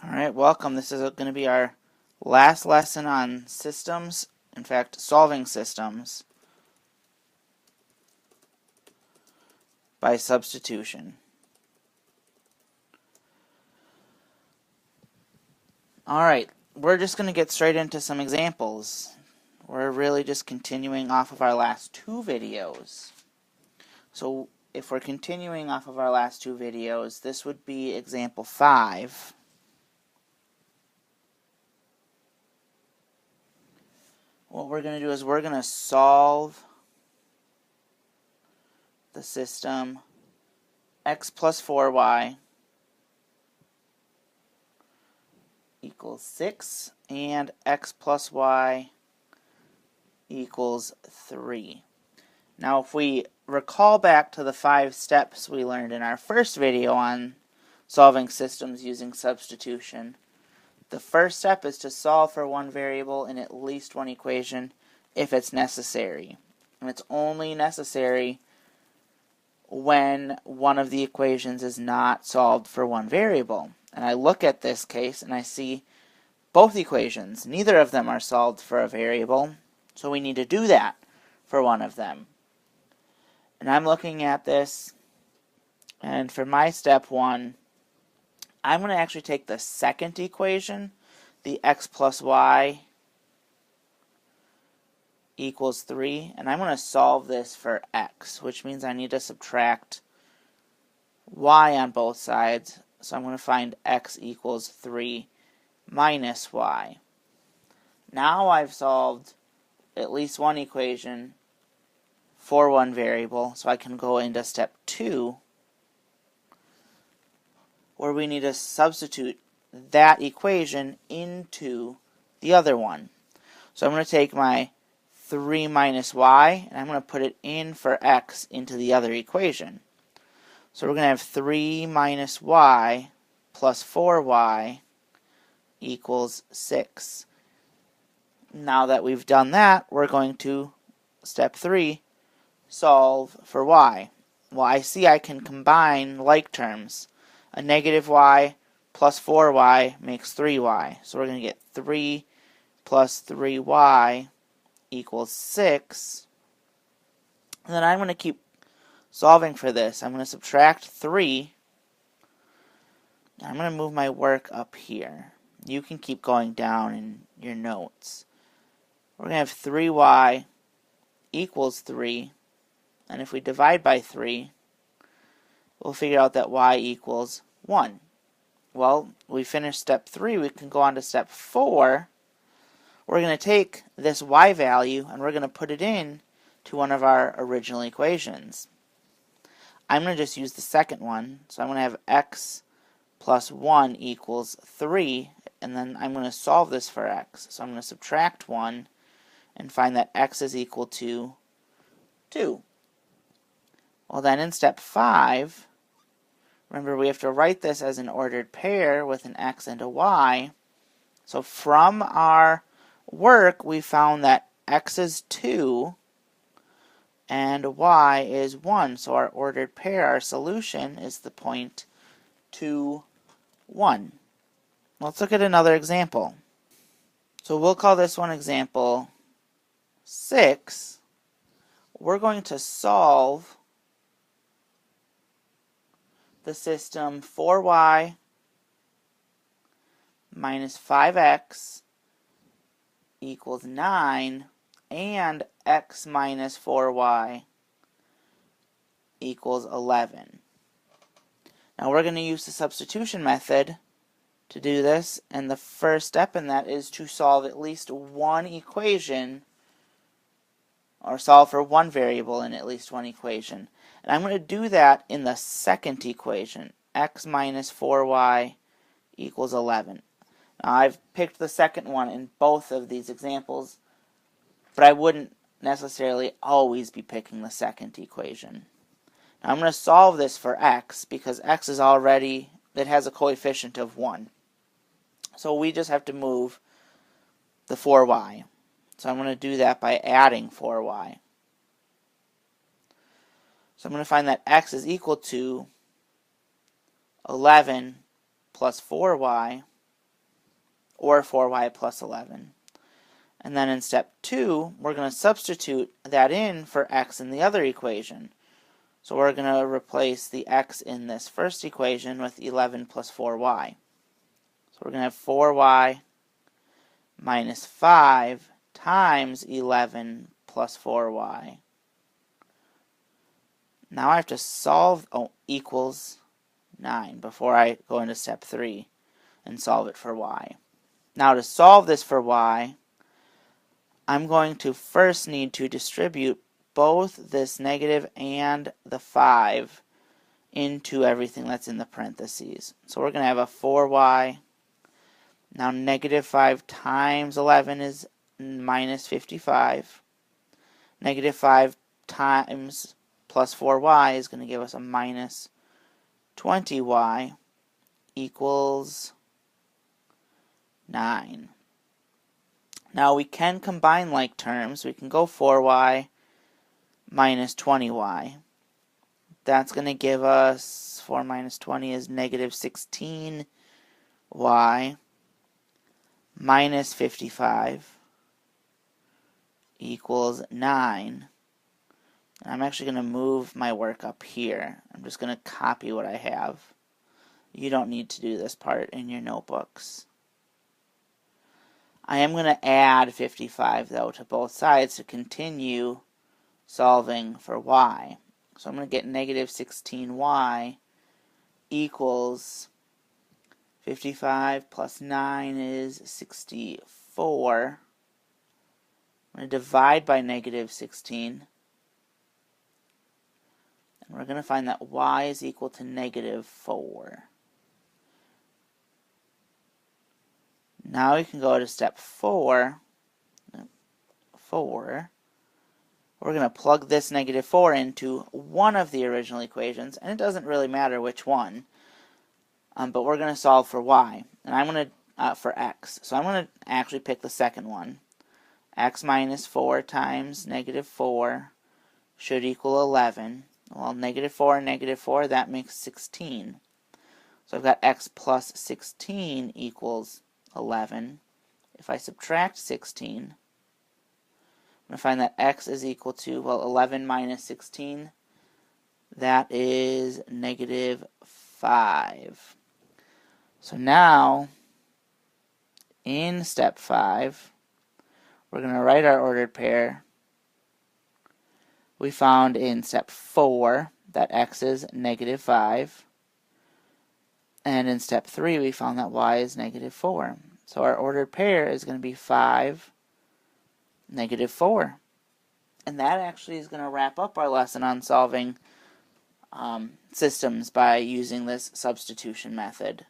Alright, welcome. This is going to be our last lesson on systems, in fact, solving systems by substitution. Alright, we're just going to get straight into some examples. We're really just continuing off of our last two videos. So if we're continuing off of our last two videos, this would be example 5. What we're going to do is we're going to solve the system x plus 4y equals 6 and x plus y equals 3. Now if we recall back to the 5 steps we learned in our first video on solving systems using substitution, the first step is to solve for one variable in at least one equation if it's necessary. And it's only necessary when one of the equations is not solved for one variable. And I look at this case and I see both equations. Neither of them are solved for a variable, so we need to do that for one of them. And I'm looking at this, and for my step 1, I'm going to actually take the second equation, the x plus y equals 3, and I'm going to solve this for x, which means I need to subtract y on both sides. So I'm going to find x equals 3 minus y. Now I've solved at least one equation for one variable, so I can go into step 2, where we need to substitute that equation into the other one. So I'm going to take my 3 minus y, and I'm going to put it in for x into the other equation. So we're going to have 3 minus y plus 4y equals 6. Now that we've done that, we're going to, step 3, solve for y. Well, I see I can combine like terms. A negative y plus 4y makes 3y. So we're going to get 3 plus 3y equals 6. And then I'm going to keep solving for this. I'm going to subtract 3. I'm going to move my work up here. You can keep going down in your notes. We're going to have 3y equals 3. And if we divide by 3, we'll figure out that y equals 1. Well, we finished step 3. We can go on to step 4. We're going to take this y value and we're going to put it in to one of our original equations. I'm going to just use the second one. So I'm going to have x plus 1 equals 3. And then I'm going to solve this for x. So I'm going to subtract 1 and find that x is equal to 2. Well, then in step 5, remember we have to write this as an ordered pair with an x and a y. So from our work, we found that x is 2 and y is 1. So our ordered pair, our solution, is the point 2, 1. Let's look at another example. So we'll call this one example 6. We're going to solve the system 4y minus 5x equals 9 and x minus 4y equals 11. Now we're going to use the substitution method to do this, and the first step in that is to solve at least one equation, or solve for one variable in at least one equation. And I'm going to do that in the second equation, x minus 4y equals 11. Now I've picked the second one in both of these examples, but I wouldn't necessarily always be picking the second equation. Now I'm going to solve this for x because x is already, it has a coefficient of 1. So we just have to move the 4y. So I'm going to do that by adding 4y. So I'm going to find that x is equal to 11 plus 4y or 4y plus 11. And then in step 2, we're going to substitute that in for x in the other equation. So we're going to replace the x in this first equation with 11 plus 4y. So we're going to have 4y minus 5 times 11 plus 4y. Now I have to solve, equals 9 before I go into step 3 and solve it for y. Now to solve this for y, I'm going to first need to distribute both this negative and the 5 into everything that's in the parentheses. So we're going to have a 4y. Now negative 5 times 11 is minus 55. Negative 5 times plus 4y is going to give us a minus 20y equals 9. Now we can combine like terms. We can go 4y minus 20y. That's going to give us 4 minus 20 is negative 16y minus 55 equals 9. And I'm actually going to move my work up here. I'm just going to copy what I have. You don't need to do this part in your notebooks. I am going to add 55, though, to both sides to continue solving for y. So I'm going to get negative 16y equals 55 plus 9 is 64. I'm going to divide by negative 16. And we're going to find that y is equal to negative 4. Now we can go to step 4. We're going to plug this negative 4 into one of the original equations, and it doesn't really matter which one. But we're going to solve for y, and I'm going to for x. So I'm going to actually pick the second one. X minus 4 times negative 4 should equal 11. Well, negative 4 and negative 4, that makes 16. So I've got x plus 16 equals 11. If I subtract 16, I'm going to find that x is equal to, well, 11 minus 16. That is negative 5. So now, in step 5, we're going to write our ordered pair. We found in step 4 that x is negative 5. And in step 3, we found that y is negative 4. So our ordered pair is going to be 5, negative 4. And that actually is going to wrap up our lesson on solving systems by using this substitution method.